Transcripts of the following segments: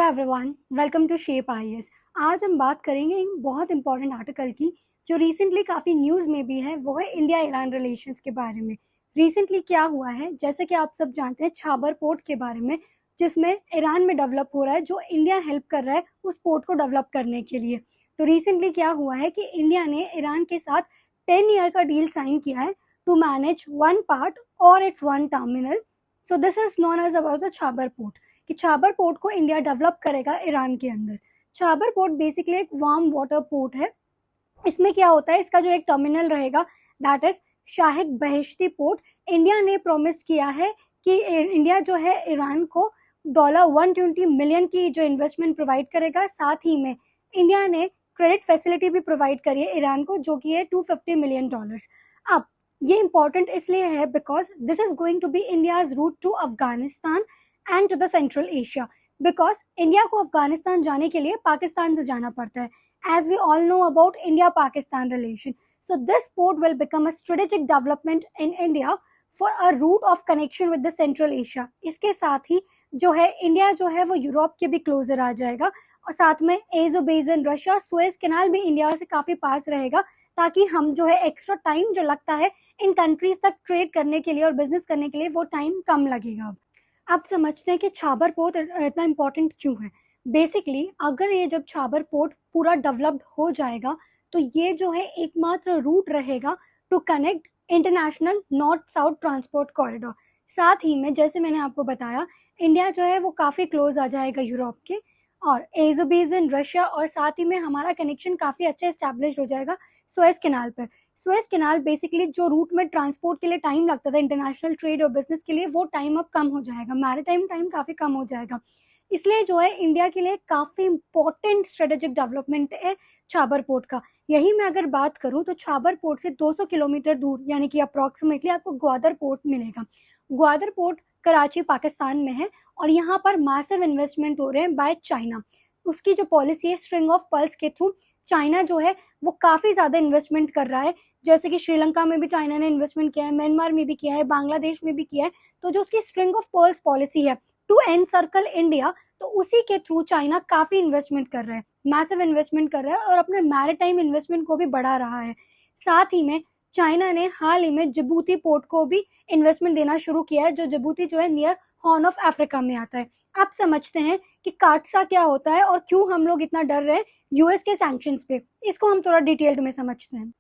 Hi everyone, welcome to Shape IAS. आज हम बात करेंगे एक बहुत इंपॉर्टेंट आर्टिकल की जो रिसेंटली काफ़ी न्यूज़ में भी है। वो है इंडिया ईरान रिलेशंस के बारे में। रिसेंटली क्या हुआ है, जैसे कि आप सब जानते हैं, छाबर पोर्ट के बारे में, जिसमें ईरान में डेवलप हो रहा है, जो इंडिया हेल्प कर रहा है उस पोर्ट को डेवलप करने के लिए। तो रिसेंटली क्या हुआ है कि इंडिया ने ईरान के साथ 10 ईयर का डील साइन किया है टू मैनेज वन पार्ट और it's one terminal. So this is known as about the Chabahar port, कि छाबर पोर्ट को इंडिया डेवलप करेगा ईरान के अंदर। छाबर पोर्ट बेसिकली एक वार्म वाटर पोर्ट है। इसमें क्या होता है, इसका जो एक टर्मिनल रहेगा that is Shahid Bahishti port. India ने प्रॉमिस किया है कि इंडिया जो है ईरान को $120 मिलियन की जो इन्वेस्टमेंट प्रोवाइड करेगा। साथ ही में इंडिया ने क्रेडिट फैसिलिटी भी प्रोवाइड करी है ईरान को, जो कि है $250 मिलियन। अब ये इंपॉर्टेंट इसलिए है because this is going to be India's route to Afghanistan and to the central Asia. Because India को अफगानिस्तान जाने के लिए पाकिस्तान से जाना पड़ता है, as we all know about India-Pakistan relation. So this port will become a strategic development in India for a route of connection with the Central Asia. इसके साथ ही जो है इंडिया जो है वो यूरोप के भी क्लोजर आ जाएगा, और साथ में azo basin, Russia, Suez canal भी इंडिया से काफी पास रहेगा, ताकि हम जो है एक्स्ट्रा टाइम जो लगता है इन कंट्रीज तक ट्रेड करने के लिए और बिजनेस करने के लिए, वो टाइम कम लगेगा। आप समझते हैं कि छाबर पोर्ट इतना इम्पोर्टेंट क्यों है। बेसिकली अगर ये जब छाबर पोर्ट पूरा डेवलप्ड हो जाएगा तो ये जो है एकमात्र रूट रहेगा to connect international north south transport corridor. साथ ही में जैसे मैंने आपको बताया, इंडिया जो है वो काफ़ी क्लोज आ जाएगा यूरोप के, और एजोबेसिन, रशिया, और साथ ही में हमारा कनेक्शन काफ़ी अच्छा इस्टेब्लिश हो जाएगा सुएज कैनाल पर। सुएज कैनाल बेसिकली जो रूट में ट्रांसपोर्ट के लिए टाइम लगता था इंटरनेशनल ट्रेड और बिजनेस के लिए, वो टाइम अब कम हो जाएगा, मैरीटाइम टाइम काफ़ी कम हो जाएगा। इसलिए जो है इंडिया के लिए काफ़ी इंपॉर्टेंट स्ट्रेटेजिक डेवलपमेंट है छाबर पोर्ट का। यही मैं अगर बात करूं तो छाबर पोर्ट से 200 किलोमीटर दूर, यानी कि अप्रॉक्सीमेटली आपको ग्वादर पोर्ट मिलेगा। ग्वादर पोर्ट कराची पाकिस्तान में है, और यहाँ पर मैसिव इन्वेस्टमेंट हो रहे हैं बाय चाइना। उसकी जो पॉलिसी है स्ट्रिंग ऑफ पर्ल्स के थ्रू, चाइना जो है वो काफ़ी ज़्यादा इन्वेस्टमेंट कर रहा है। जैसे कि श्रीलंका में भी चाइना ने इन्वेस्टमेंट किया है, म्यांमार में भी किया है, बांग्लादेश में भी किया है। तो जो उसकी स्ट्रिंग ऑफ पर्ल्स पॉलिसी है टू एनसर्कल इंडिया, तो उसी के थ्रू चाइना काफी इन्वेस्टमेंट कर रहा है, मैसिव इन्वेस्टमेंट कर रहा है, और अपने मैरीटाइम इन्वेस्टमेंट को भी बढ़ा रहा है। साथ ही में चाइना ने हाल ही में जिबूती पोर्ट को भी इन्वेस्टमेंट देना शुरू किया है, जो जिबूती जो है नियर हॉर्न ऑफ अफ्रीका में आता है। आप समझते हैं कि काटसा क्या होता है और क्यों हम लोग इतना डर रहे हैं यूएस के सैंक्शंस पे। इसको हम थोड़ा डिटेल्ड में समझते हैं।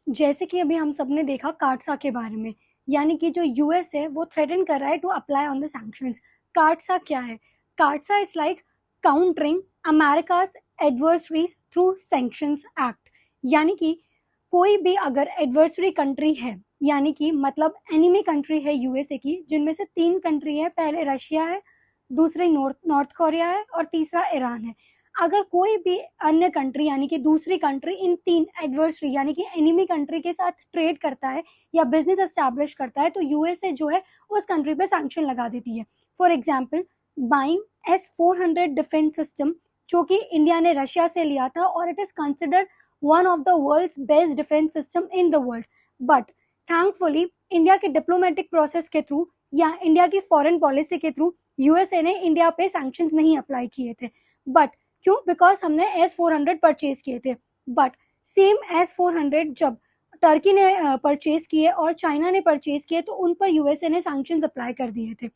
जैसे कि अभी हम सब ने देखा काटसा के बारे में, यानी कि जो यूएस है वो थ्रेटन कर रहा है to apply on the sanctions. CAATSA क्या है? CAATSA it's like countering America's adversaries through sanctions act. यानी कि कोई भी अगर एडवर्सरी कंट्री है, यानी कि मतलब एनिमी कंट्री है यूएसए की, जिनमें से 3 कंट्री है, पहले रशिया है, दूसरी नॉर्थ कोरिया है, और तीसरा ईरान है। अगर कोई भी अन्य कंट्री यानी कि दूसरी कंट्री इन 3 एडवर्सरी यानी कि एनिमी कंट्री के साथ ट्रेड करता है या बिजनेस एस्टैब्लिश करता है, तो यूएसए जो है उस कंट्री पे सैंक्शन लगा देती है। For example, buying S-400 defence system, जो कि इंडिया ने रशिया से लिया था, और it is considered one of the world's best defence system in the world. But thankfully India के डिप्लोमेटिक प्रोसेस के थ्रू या इंडिया की फॉरेन पॉलिसी के थ्रू यूएसए ने इंडिया पे सैंक्शंस नहीं अप्लाई किए थे। बट क्यों? बिकॉज हमने S-400 परचेज किए थे। बट सेम S-400 जब टर्की ने परचेज किए और चाइना ने परचेज किए, तो उन पर यूएसए ने सैंक्शंस अप्लाई कर दिए थे।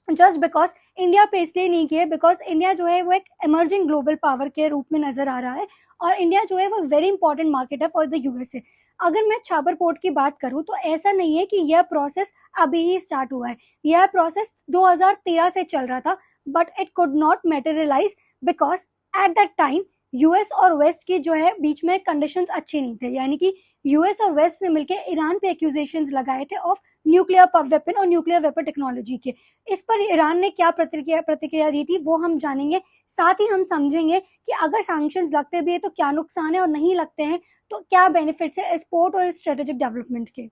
जस्ट बिकॉज इंडिया पे इसलिए नहीं किए बिकॉज इंडिया जो है वो एक इमर्जिंग ग्लोबल पावर के रूप में नजर आ रहा है, और इंडिया जो है वो वेरी इंपॉर्टेंट मार्केट है फॉर द यूएसए। अगर मैं छाबर पोर्ट की बात करूं तो ऐसा नहीं है कि यह प्रोसेस अभी ही स्टार्ट हुआ है। यह प्रोसेस 2013 से चल रहा था, but it could not materialise because at that time US और वेस्ट की जो है बीच में कंडीशंस अच्छे नहीं थे। यानी कि यूएस और वेस्ट ने मिलकर ईरान पे एक्यूजेशंस लगाए थे ऑफ न्यूक्लियर वेपन और न्यूक्लियर वेपन टेक्नोलॉजी के। इस पर ईरान ने क्या प्रतिक्रिया दी थी वो हम जानेंगे। साथ ही हम समझेंगे कि अगर सैंक्शंस लगते भी है तो क्या नुकसान है, और नहीं लगते हैं तो क्या बेनिफिट्स है एक्सपोर्ट और स्ट्रेटेजिक डेवलपमेंट के।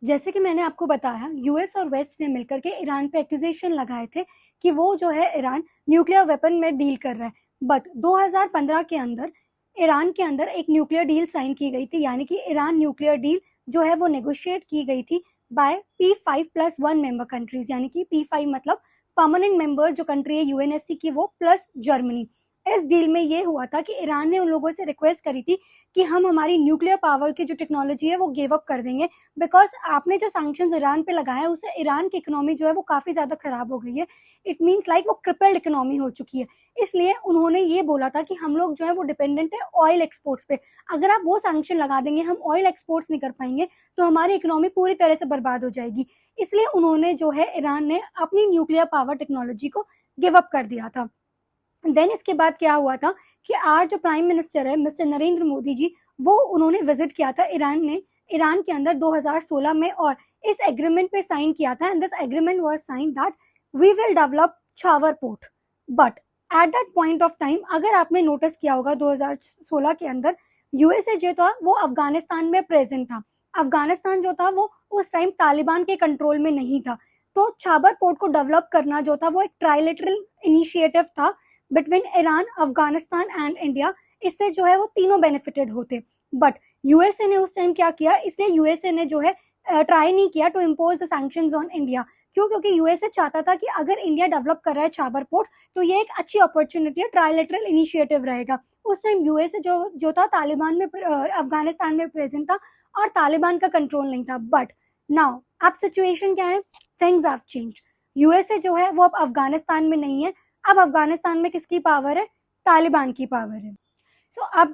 जैसे कि मैंने आपको बताया, यूएस और वेस्ट ने मिलकर के ईरान पे एक्यूजेशन लगाए थे कि वो जो है ईरान न्यूक्लियर वेपन में डील कर रहा है। बट 2015 के अंदर ईरान के अंदर एक न्यूक्लियर डील साइन की गई थी, यानी कि ईरान न्यूक्लियर डील जो है वो नेगोशिएट की गई थी बाय P5+1 मेंबर कंट्रीज। यानी कि P5 मतलब परमानेंट मेंबर जो कंट्री है यूएनएससी की वो प्लस जर्मनी। इस डील में ये हुआ था कि ईरान ने उन लोगों से रिक्वेस्ट करी थी कि हम हमारी न्यूक्लियर पावर की जो टेक्नोलॉजी है वो गिव अप कर देंगे, बिकॉज आपने जो सैंक्शंस ईरान पे लगाया है उससे ईरान की इकोनॉमी जो है वो काफ़ी ज़्यादा खराब हो गई है। इट मीन्स लाइक वो क्रिपल्ड इकोनॉमी हो चुकी है। इसलिए उन्होंने ये बोला था कि हम लोग जो है वो डिपेंडेंट है ऑयल एक्सपोर्ट्स पे। अगर आप वो सैंक्शन लगा देंगे, हम ऑयल एक्सपोर्ट्स नहीं कर पाएंगे, तो हमारी इकोनॉमी पूरी तरह से बर्बाद हो जाएगी। इसलिए उन्होंने जो है ईरान ने अपनी न्यूक्लियर पावर टेक्नोलॉजी को गिव अप कर दिया था। देन इसके बाद क्या हुआ था कि आज जो प्राइम मिनिस्टर है मिस्टर नरेंद्र मोदी जी, वो उन्होंने विजिट किया था ईरान के अंदर 2016 में, और इस एग्रीमेंट पे साइन किया था। And this agreement was sign that we will develop Chabahar port. But at that point of time, अगर आपने नोटिस किया होगा 2016 के अंदर यूएसए जो था वो अफगानिस्तान में प्रेजेंट था। अफगानिस्तान जो था वो उस टाइम तालिबान के कंट्रोल में नहीं था। तो छाबर पोर्ट को डेवलप करना जो था वो एक ट्राइलेटरल इनिशिएटिव था between Iran, Afghanistan and India. इससे जो है वो तीनों बेनिफिटेड होते। बट यूएसए ने उस टाइम क्या किया, इसलिए यूएसए ने जो है ट्राई नहीं किया to impose the sanctions on India. क्यों? क्योंकि यूएसए चाहता था कि अगर इंडिया डेवलप कर रहा है छाबर पोर्ट तो ये एक अच्छी अपॉर्चुनिटी है, ट्राइलेटरल इनिशिएटिव रहेगा। उस टाइम यूएसए जो था तालिबान में अफगानिस्तान में प्रेजेंट था और तालिबान का कंट्रोल नहीं था। बट नाउ अब सिचुएशन क्या है, थिंग्स हैव चेंज्ड। यूएसए जो है वो अब अफगानिस्तान में नहीं है। अब अफगानिस्तान में किसकी पावर है? तालिबान की पावर है। सो अब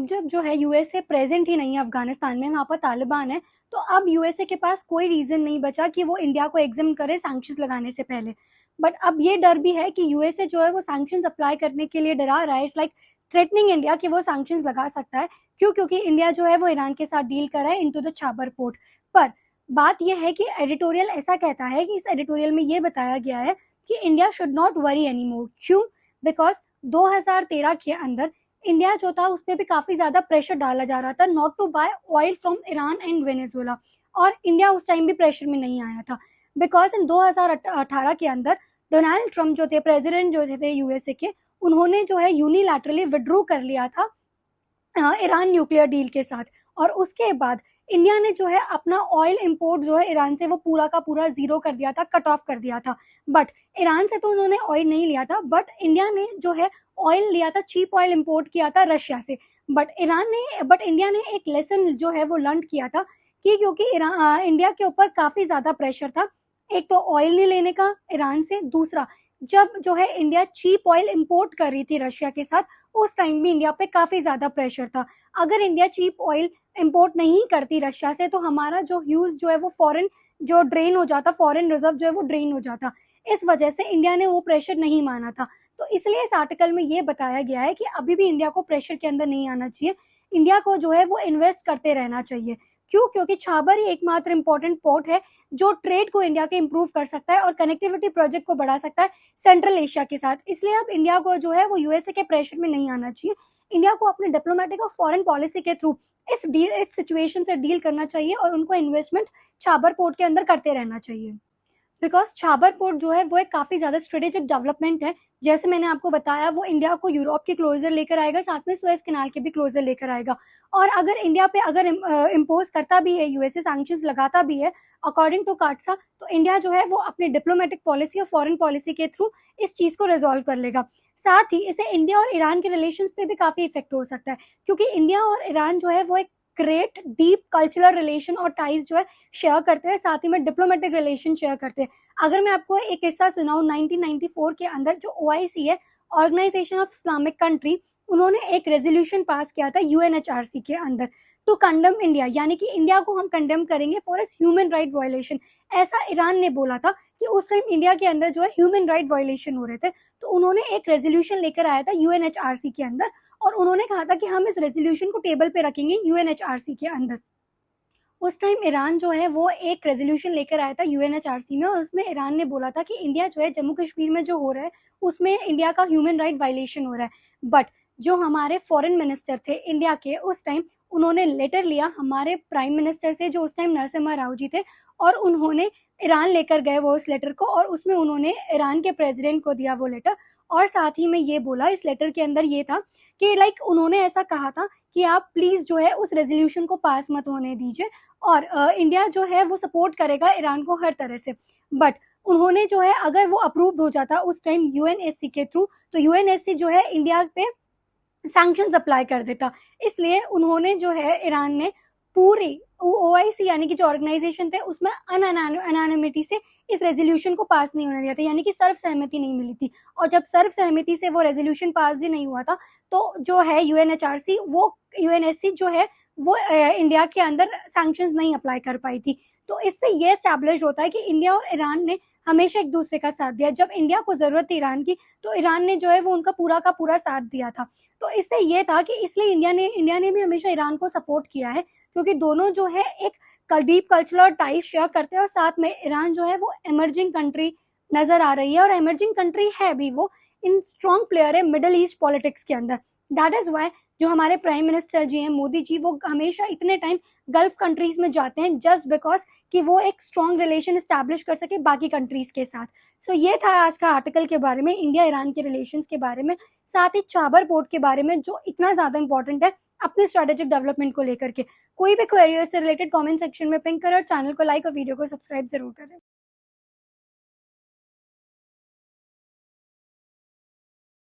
जब जो है यूएसए प्रेजेंट ही नहीं है अफगानिस्तान में, वहाँ पर तालिबान है, तो अब यूएसए के पास कोई रीजन नहीं बचा कि वो इंडिया को एग्जाम करे सैंक्शंस लगाने से पहले। बट अब ये डर भी है कि यूएसए जो है वो सैंक्शंस अप्लाई करने के लिए डरा रहा है। इट्स लाइक थ्रेटनिंग इंडिया कि वो सैंक्शंस लगा सकता है। क्यों? क्योंकि इंडिया जो है वो ईरान के साथ डील कर रहा है इनटू द छाबर पोर्ट। पर बात यह है कि एडिटोरियल ऐसा कहता है कि इस एडिटोरियल में ये बताया गया है कि India should not worry any more. क्यों? बिकॉज 2013 के अंदर इंडिया जो था उस पर भी काफी ज्यादा प्रेशर डाला जा रहा था not to buy oil from Iran and Venezuela, और इंडिया उस टाइम भी प्रेशर में नहीं आया था। बिकॉज इन 2018 के अंदर डोनाल्ड ट्रम्प जो थे, प्रेसिडेंट जो थे यूएसए के, उन्होंने जो है यूनिलैटरली विड्रॉ कर लिया था ईरान न्यूक्लियर डील के साथ। और उसके बाद इंडिया ने जो है अपना ऑयल इंपोर्ट जो है ईरान से वो पूरा का पूरा जीरो कर दिया था, कट ऑफ कर दिया था। बट ईरान से तो उन्होंने ऑयल नहीं लिया था, बट इंडिया ने जो है ऑयल लिया था, चीप ऑयल इंपोर्ट किया था रशिया से। बट इंडिया ने एक लेसन जो है वो लर्न किया था कि क्योंकि इंडिया के ऊपर काफी ज्यादा प्रेशर था, एक तो ऑयल नहीं लेने का ईरान से, दूसरा जब जो है इंडिया चीप ऑयल इंपोर्ट कर रही थी रशिया के साथ, उस टाइम भी इंडिया पे काफी ज्यादा प्रेशर था। अगर इंडिया चीप ऑयल इंपोर्ट नहीं करती रशिया से तो हमारा जो ह्यूज जो है वो फॉरेन जो ड्रेन हो जाता, फॉरेन रिजर्व जो है वो ड्रेन हो जाता। इस वजह से इंडिया ने वो प्रेशर नहीं माना था। तो इसलिए इस आर्टिकल में ये बताया गया है कि अभी भी इंडिया को प्रेशर के अंदर नहीं आना चाहिए, इंडिया को जो है वो इन्वेस्ट करते रहना चाहिए। क्यों? क्योंकि छाबर ही एकमात्र इंपॉर्टेंट पोर्ट है जो ट्रेड को इंडिया के इंप्रूव कर सकता है और कनेक्टिविटी प्रोजेक्ट को बढ़ा सकता है सेंट्रल एशिया के साथ। इसलिए अब इंडिया को जो है वो यूएसए के प्रेशर में नहीं आना चाहिए, इंडिया को अपने डिप्लोमेटिक और फॉरेन पॉलिसी के थ्रू इस सिचुएशन से डील करना चाहिए और उनको इन्वेस्टमेंट छाबर पोर्ट के अंदर करते रहना चाहिए। बिकॉज छाबर पोर्ट जो है वो एक काफी ज्यादा स्ट्रेटेजिक डेवलपमेंट है। जैसे मैंने आपको बताया, वो इंडिया को यूरोप के क्लोजर लेकर आएगा, साथ में सुएज कैनाल के भी क्लोजर लेकर आएगा। और अगर इंडिया पे अगर इम्पोज करता भी है यूएसए, सैंक्शंस लगाता भी है अकॉर्डिंग टू काटसा, तो इंडिया जो है वो अपने डिप्लोमेटिक पॉलिसी और फॉरेन पॉलिसी के थ्रू इस चीज को रिजॉल्व कर लेगा। साथ ही इसे इंडिया और ईरान के रिलेशन पे भी काफी इफेक्ट हो सकता है, क्योंकि इंडिया और ईरान जो है वो एक ग्रेट डीप कल्चरल रिलेशन और टाइज जो है शेयर करते हैं, साथ ही में डिप्लोमेटिक रिलेशन शेयर करते हैं। अगर मैं आपको एक किस्सा सुनाऊं, 1994 के अंदर जो ओआईसी है, ऑर्गेनाइजेशन ऑफ इस्लामिक कंट्री, उन्होंने एक रेजोल्यूशन पास किया था यूएनएचआरसी के अंदर टू कंडेम इंडिया, यानी कि इंडिया को हम कंडेम करेंगे for its human right violation. ऐसा ईरान ने बोला था कि उस टाइम इंडिया के अंदर जो है ह्यूमन राइट वायलेशन हो रहे थे, तो उन्होंने एक रेजोल्यूशन लेकर आया था यूएनएचआरसी के अंदर, और उन्होंने कहा था कि हम इस रेजोल्यूशन को टेबल पे रखेंगे यूएनएचआरसी के अंदर। उस टाइम ईरान जो है वो एक रेजोल्यूशन लेकर आया था यूएनएचआरसी में, और उसमें ईरान ने बोला था कि इंडिया जो है जम्मू कश्मीर में जो हो रहा है उसमें इंडिया का ह्यूमन राइट वायलेशन हो रहा है। बट जो हमारे फॉरेन मिनिस्टर थे इंडिया के उस टाइम, उन्होंने लेटर लिया हमारे प्राइम मिनिस्टर से जो उस टाइम नरसिम्हा राव जी थे, और उन्होंने ईरान लेकर गए वो उस लेटर को, और उसमें उन्होंने ईरान के प्रेसिडेंट को दिया वो लेटर। और साथ ही में ये बोला, इस लेटर के अंदर ये था कि लाइक उन्होंने ऐसा कहा था कि आप प्लीज जो है उस रेजोल्यूशन को पास मत होने दीजिए, और इंडिया जो है वो सपोर्ट करेगा ईरान को हर तरह से। बट उन्होंने जो है अगर वो अप्रूव्ड हो जाता उस टाइम यूएनएससी के थ्रू, तो यूएनएससी जो है इंडिया पे सैंक्शंस अप्लाई कर देता। इसलिए उन्होंने जो है ईरान ने पूरी ओआईसी यानी कि जो ऑर्गेनाइजेशन थे उसमें अनानिमिटी से इस रेजोल्यूशन को पास नहीं होने दिया था, यानी कि सर्व सहमति नहीं मिली थी। और जब सर्व सहमति से वो रेजोल्यूशन पास ही नहीं हुआ था, तो जो है यूएनएचआरसी वो यूएनएससी जो है वो इंडिया के अंदर सैंक्शंस नहीं अप्लाई कर पाई थी। तो इससे ये एस्टैब्लिश होता है कि इंडिया और ईरान ने हमेशा एक दूसरे का साथ दिया। जब इंडिया को जरूरत थी ईरान की, तो ईरान ने जो है वो उनका पूरा का पूरा साथ दिया था। तो इससे ये था कि इसलिए इंडिया ने भी हमेशा ईरान को सपोर्ट किया है, क्योंकि दोनों जो है एक डीप कल्चरल टाइज शेयर करते हैं, और साथ में ईरान जो है वो इमर्जिंग कंट्री नजर आ रही है, और इमर्जिंग कंट्री है भी, वो इन स्ट्रॉन्ग प्लेयर है मिडल ईस्ट पॉलिटिक्स के अंदर। दैट इज वाई जो हमारे प्राइम मिनिस्टर जी हैं मोदी जी, वो हमेशा इतने टाइम गल्फ कंट्रीज में जाते हैं, जस्ट बिकॉज कि वो एक स्ट्रॉन्ग रिलेशन स्टैब्लिश कर सके बाकी कंट्रीज के साथ। सो ये था आज का आर्टिकल के बारे में, इंडिया ईरान के रिलेशंस के बारे में, साथ ही चाबर पोर्ट के बारे में जो इतना ज्यादा इंपॉर्टेंट है अपने स्ट्रेटेजिक डेवलपमेंट को लेकर के। कोई भी क्वेरी से रिलेटेड कमेंट सेक्शन में पिंक करें, और चैनल को लाइक और वीडियो को सब्सक्राइब जरूर करें।